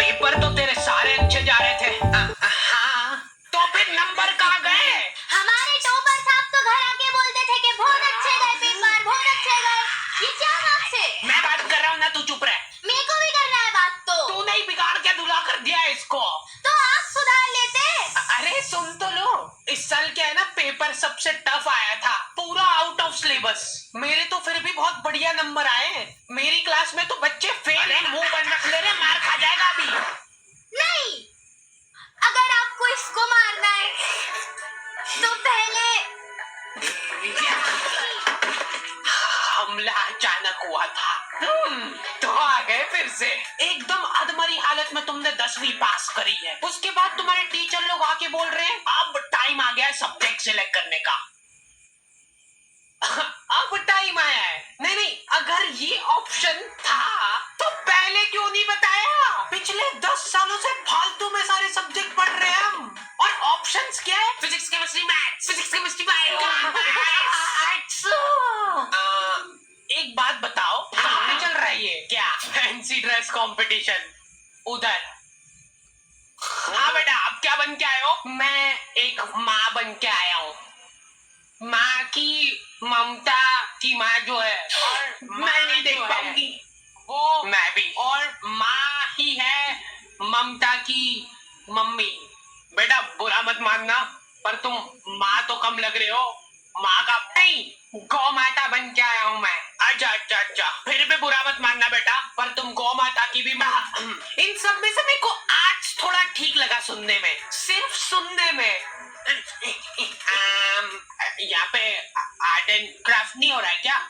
Paper तो तेरे सारे अच्छे जा रहे थे। हाँ, तो फिर नंबर कहाँ गए? हमारे टॉपर साहब तो घर आके बोलते थे कि बहुत अच्छे गए पेपर, बहुत अच्छे गए। ये क्या मार्क्स है? मैं बात कर रहा हूँ ना, तू चुप रह। मेरे को भी करना है बात तो। तू नहीं बिगाड़ के धुला कर दिया है इसको। तो आप सुधार लेते। अरे सुन तो लो, इस साल क्या है ना, पेपर सबसे टफ आया था, पूरा आउट ऑफ सिलेबस। मेरे तो फिर भी बहुत बढ़िया नंबर आए। मेरी क्लास में तो बच्चे फेल हैं। मुंह बंद रख ले रे, मार खा जाएगा अभी। नहीं, अगर आपको इसको मारना है तो पहले हमला अचानक हुआ था। तो आ गए फिर से। एकदम अधमरी हालत में तुमने 10वीं पास करी है। उसके बाद तुम्हारे टीचर लोग आके बोल रहे हैं अब टाइम आ गया है सब्जेक्ट सिलेक्ट करने का। अब टाइम आया है। नहीं नहीं, अगर ये ऑप्शन था तो पहले क्यों नहीं बताया? पिछले 10 सालों से फालतू में सारे सब्जेक्ट पढ़ रहे हैं हम। और ऑप्शंस क्या है? Physics chemistry maths, physics chemistry bio. एक बात बताओ, कहाँ पे चल रहा है ये? क्या फैंसी ड्रेस कंपटीशन? उधर। हाँ बेटा, अब क्या बन के आए हो? मैं एक माँ बन के आया हूँ। माँ की ममता की माँ जो है, और मैं नहीं देख पाऊंगी वो। मैं भी। और माँ ही है ममता की मम्मी। बेटा बुरा मत मानना, पर तुम माँ तो कम लग रहे हो। माँ का नहीं, गौ माता बन के आया हूँ मैं। अच्छा अच्छा अच्छा, फिर भी बुरा मत मानना बेटा, पर तुम गौ माता की भी माँ। इन सब में से मेरे को आज थोड़ा ठीक लगा सुनने में, सिर्फ सुनने में। यहाँ पे आर्ट एंड क्राफ्ट नहीं हो रहा है क्या?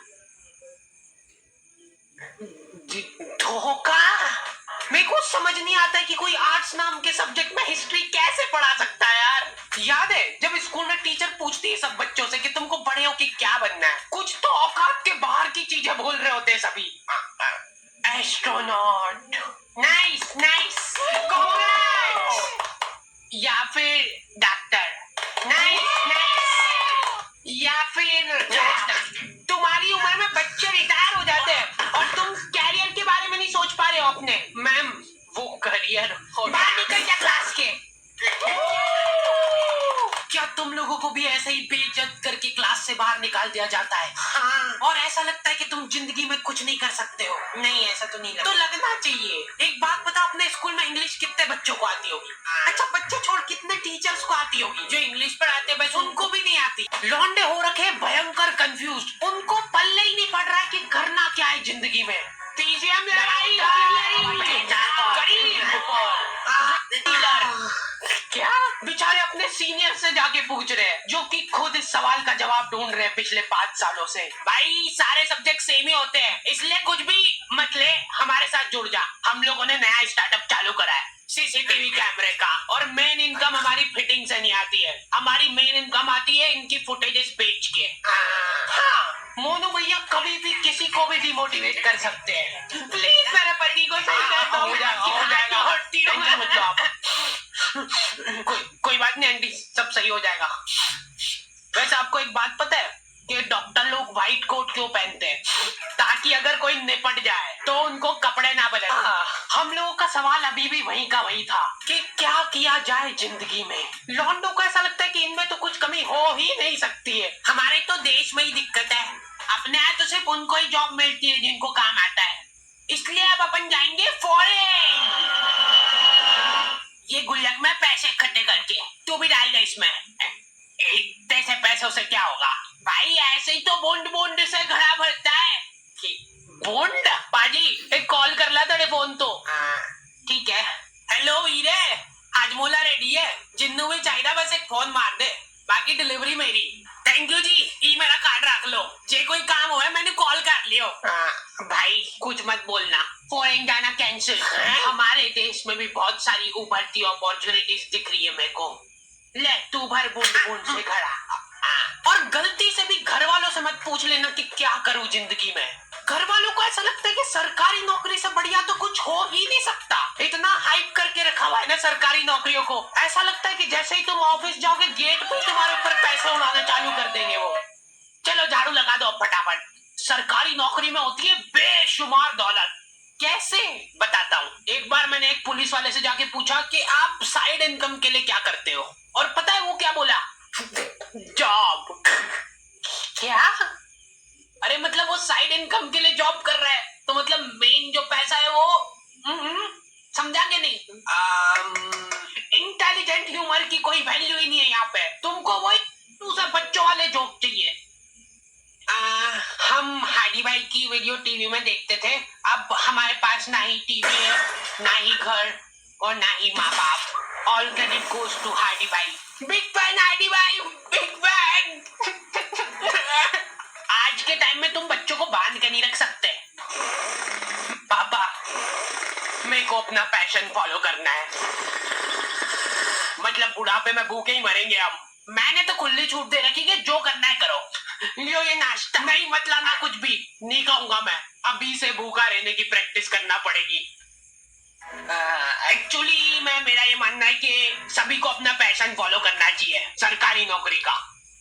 धोखा। मेरे को समझ नहीं आता है कि कोई आर्ट्स नाम के सब्जेक्ट में हिस्ट्री कैसे पढ़ा सकता है यार। याद है जब स्कूल में टीचर पूछती है सब बच्चों से कि तुमको बड़े होके क्या बनना है, कुछ तो औकात के बाहर की चीजें बोल रहे होते हैं सभी। एस्ट्रोनॉट। नाइस नाइस, या फिर डॉक्टर। नाइस नाइस, या फिर तुम्हारी उम्र में बच्चे रिटायर हो जाते हैं और तुम कैरियर के बारे में नहीं सोच पा रहे हो अपने। मैम वो करियर बाहर निकल जा क्लास के। क्या तुम लोगों को भी ऐसे ही बेइज्जत करके क्लास से बाहर निकाल दिया जाता है? हाँ। और ऐसा लगता है कि तुम जिंदगी में कुछ नहीं कर सकते हो? नहीं, ऐसा तो नहीं लगता। तो लगना चाहिए। एक बात बता, अपने स्कूल में इंग्लिश कितने बच्चों को आती होगी? अच्छा बच्चे छोड़, कितने टीचर्स को आती होगी? जो इंग्लिश पढ़ाते बस उनको भी नहीं आती। लौंडे हो रखे भयंकर कंफ्यूज, उनको पल्ले ही नहीं पड़ रहा है कि करना क्या है जिंदगी में। TGM लड़ाई, क्या बेचारे अपने सीनियर से जाके पूछ रहे हैं, जो कि खुद इस सवाल का जवाब ढूंढ रहे हैं पिछले 5 सालों से। भाई सारे सब्जेक्ट सेम ही होते हैं, इसलिए कुछ भी मत ले, हमारे साथ जुड़ जा। हम लोगों ने नया स्टार्टअप चालू करा है, CCTV कैमरे का। और मेन इनकम हमारी फिटिंग से नहीं आती है, हमारी मेन इनकम आती है इनकी फुटेजेस बेच के। हाँ, मोनू भैया कभी भी किसी को भी डिमोटिवेट कर सकते हैं। प्लीज मेरे पति को सही कर दो। हो जाएगा, टेंशन मत लो आप। कोई बात नहीं आंटी, सब सही हो जाएगा। वैसे आपको एक बात पता है कि डॉक्टर लोग व्हाइट कोट क्यों पहनते हैं? ताकि अगर कोई निपट जाए तो उनको कपड़े ना बदले। हम लोगों का सवाल अभी भी वहीं का वहीं था कि क्या किया जाए जिंदगी में। लॉन्डो को ऐसा लगता है कि इनमें तो कुछ कमी हो ही नहीं सकती है। हमारे तो देश में ही दिक्कत है, अपने यहाँ तो सिर्फ उनको ही जॉब मिलती है जिनको काम आता है। इसलिए अब अपन जाएंगे फॉरेन। ये गुल्लक में पैसे इकट्ठे करके तू भी डाल दे इसमें। इतने से पैसों से क्या होगा भाई? ऐसे ही तो बूंद बूंद से घड़ा भरता है। बूंद पाजी, एक कॉल कर ला तेरे फोन तो। ठीक है। हेलो वीरे, आज मोला रेडी है, जिन्नू भी चाहिए बस एक फोन मार दे, बाकी डिलीवरी मेरी। थैंक यू जी, ये मेरा कार्ड रख लो, जे कोई काम हो मैंने कॉल कर लियो। भाई कुछ मत बोलना, फॉरेन जाना कैंसिल। हमारे देश में भी बहुत सारी उभरती अपॉर्चुनिटीज दिख रही है मेरे को। ले तू भर बूंद बूंद से घड़ा। और गलती से भी घर वालों से मत पूछ लेना कि क्या करूं जिंदगी में। घर वालों को ऐसा लगता है कि सरकारी नौकरी से बढ़िया तो कुछ हो ही नहीं सकता। इतना हाइप करके रखा हुआ है ना सरकारी नौकरियों को, ऐसा लगता है कि जैसे ही तुम ऑफिस जाओगे गेट पे तुम्हारे ऊपर पैसे उड़ाना चालू कर देंगे वो। चलो झाड़ू लगा दो फटाफट। सरकारी नौकरी में होती है बेशुमार दौलत। कैसे बताता हूँ। एक बार मैंने एक पुलिस पुलिस वाले से जाके पूछा कि आप साइड इनकम के लिए क्या करते हो, और पता है वो क्या बोला? जॉब। क्या? अरे मतलब वो साइड इनकम के लिए जॉब कर रहा है, तो मतलब मेन जो पैसा है वो समझा के नहीं? इंटेलिजेंट ह्यूमर की कोई वैल्यू ही नहीं है यहाँ पे। तुमको वही दूसरे बच्चों वाले जोक चाहिए। हम हाडी भाई की वीडियो टीवी में देखते थे। अब हमारे पास ना ही टीवी है, ना ही घर, और ना ही माँ बाप। ऑल क्रेडिट गोज टू हाडी भाई। बिग फैन हाडी भाई, बिग फैन। आज के टाइम में तुम बच्चों को बांध के नहीं रख सकते। पापा, मेरे को अपना पैशन फॉलो करना है, मतलब बुढ़ापे में भूखे ही मरेंगे हम। मैंने तो खुली छूट दे रखी कि जो करना है करो। लियो ये नाश्ता। नहीं मतलब ना कुछ भी नहीं खाऊंगा मैं। अभी से भूखा रहने की प्रैक्टिस करना पड़ेगी। एक्चुअली मेरा ये मानना है कि सभी को अपना पैशन फॉलो करना चाहिए, सरकारी नौकरी का।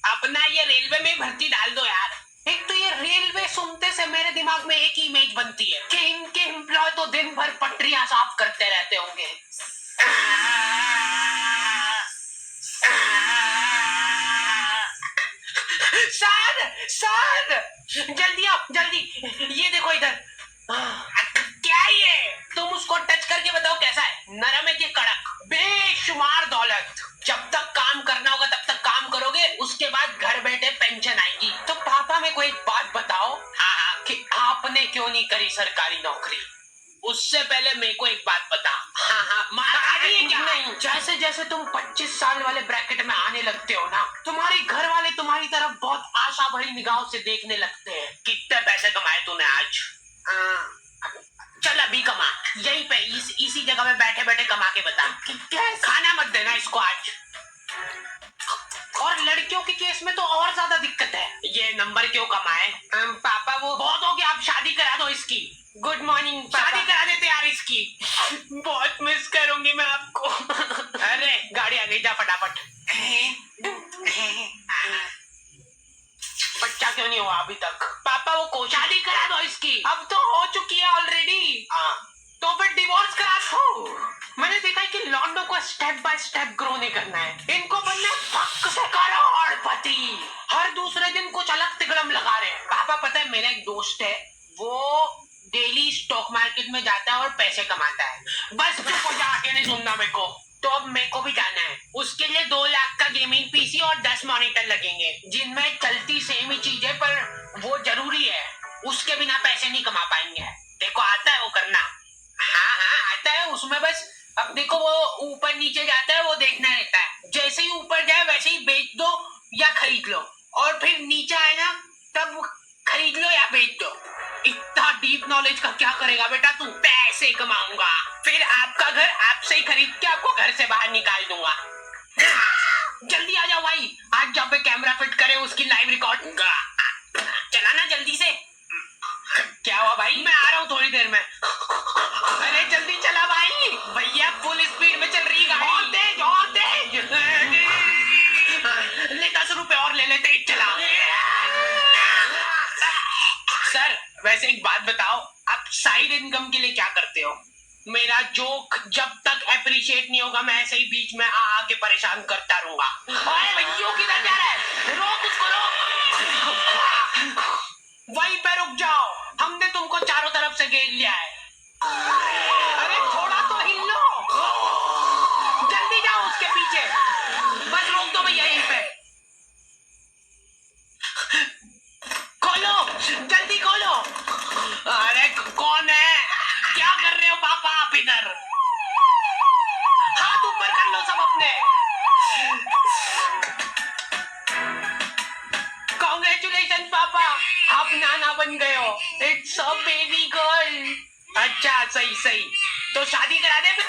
अपना ये रेलवे में भर्ती डाल दो यार। एक तो ये रेलवे सुनते से मेरे दिमाग में एक ही इमेज बनती है कि इनके एम्प्लॉय तो दिन भर पटरियां साफ करते रहते होंगे। सर जल्दी आओ, जल्दी। ये देखो इधर। क्या ये? तुम उसको टच करके बताओ कैसा है, नरम है कि कड़क? बेशुमार दौलत। जब तक काम करना होगा तब तक काम करोगे, उसके बाद घर बैठे पेंशन आएगी। तो पापा मेरे को एक बात बताओ, हाँ, कि आपने क्यों नहीं करी सरकारी नौकरी? उससे पहले मेरे को एक बात बता। हाँ, नहीं, जैसे जैसे तुम 25 साल वाले ब्रैकेट में आने लगते हो ना, तुम्हारे घर वाले तुम्हारी तरफ बहुत आशा भरी निगाहों से देखने लगते हैं। कितने पैसे कमाए तूने आज? चल अभी कमा, यहीं पे इसी जगह में बैठे बैठे कमा के बता। खाना मत देना इसको आज। और लड़कियों के केस में तो और ज्यादा दिक्कत है। ये नंबर क्यों कमाए? पापा वो बहुत हो गया, आप शादी करा दो इसकी। Good morning. शादी करा देते यार इसकी। बहुत मिस करूंगी मैं आपको। अरे गाड़ी आ गई, जा फटाफट। बच्चा क्यों नहीं हुआ अभी तक? पापा वो शादी करा दो इसकी। अब तो हो चुकी है ऑलरेडी। तो फिर डिवोर्स करा दो। मैंने देखा है कि लॉन्डो को स्टेप बाय स्टेप ग्रो नहीं करना है, इनको बनना है करोड़पति। हर दूसरे दिन कुछ अलग तिगड़म लगा रहे हैं। पापा पता है मेरा एक दोस्त है, वो डेली स्टॉक मार्केट में जाता है और पैसे कमाता है। बस चुप हो जा, आगे नहीं सुनना मेरे को। तो अब मेरे को भी जाना है, उसके लिए 2 लाख का गेमिंग पीसी और 10 मॉनिटर लगेंगे, जिनमें चलती सेम ही चीज है, पर वो जरूरी है। उसके बिना पैसे नहीं कमा पाएंगे। देखो आता है वो करना। हाँ आता है, उसमें बस अब देखो वो ऊपर नीचे जाता है, वो देखना रहता है। जैसे ही ऊपर जाए वैसे ही बेच दो या खरीद लो, और फिर नीचे आए ना तब खरीद लो या बेच दो। इतना डीप नॉलेज का क्या करेगा बेटा तू? पैसे कमाऊंगा, फिर आपका घर आपसे ही खरीद के आपको घर से बाहर निकाल दूंगा। जल्दी आ जाओ भाई, आज जब पे कैमरा फिट करे उसकी लाइव रिकॉर्डिंग चलाना जल्दी से। क्या हुआ भाई? मैं आ रहा हूँ थोड़ी देर में। अरे जल्दी चला भाई, भैया फुल स्पीड में चल रही गाड़ी। और तेज, और तेज। ले 10 रुपए और ले ले, तेज चला। सर वैसे एक बात बताओ, आप साइड इनकम के लिए क्या करते हो? मेरा जोक जब तक एप्रिशिएट नहीं होगा मैं ऐसे ही बीच में आके परेशान करता रहूंगा। भैया किधर जा रहा है? रोक उसको, रोक। वहीं पे रुक जाओ, हमने तुमको चारों तरफ से घेर लिया है। अरे थोड़ा तो हिल लो, जल्दी जाओ उसके पीछे। बस रोक दो भैया यहीं पे। खोलो, जल्दी खोलो। अरे कौन है? क्या कर रहे हो पापा आप इधर? हाथ ऊपर कर लो सब अपने। कांग्रेचुलेशन पापा, आप नाना बन गए हो। It's a baby girl. अच्छा सही सही, तो शादी करा दे।